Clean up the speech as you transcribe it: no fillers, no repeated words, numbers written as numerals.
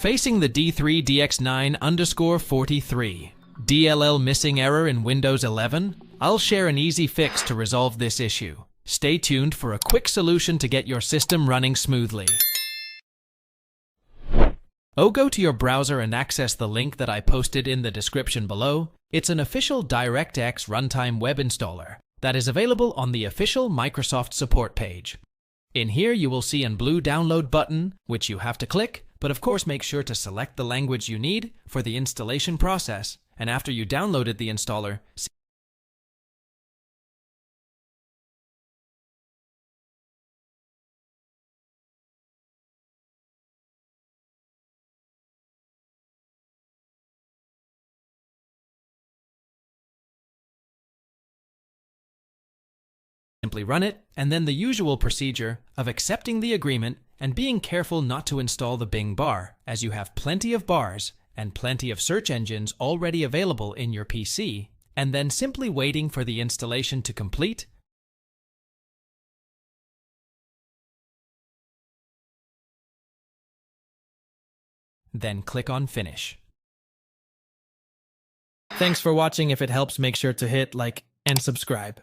Facing the D3DX9_43 DLL missing error in Windows 11, I'll share an easy fix to resolve this issue. Stay tuned for a quick solution to get your system running smoothly. Go to your browser and access the link that I posted in the description below. It's an official DirectX runtime web installer that is available on the official Microsoft support page. In here you will see a blue download button, which you have to click, but of course make sure to select the language you need for the installation process, and after you downloaded the installer, simply run it, and then the usual procedure of accepting the agreement and being careful not to install the Bing bar, as you have plenty of bars and plenty of search engines already available in your PC, and then simply waiting for the installation to complete. Then click on Finish. Thanks for watching. If it helps, make sure to hit like and subscribe.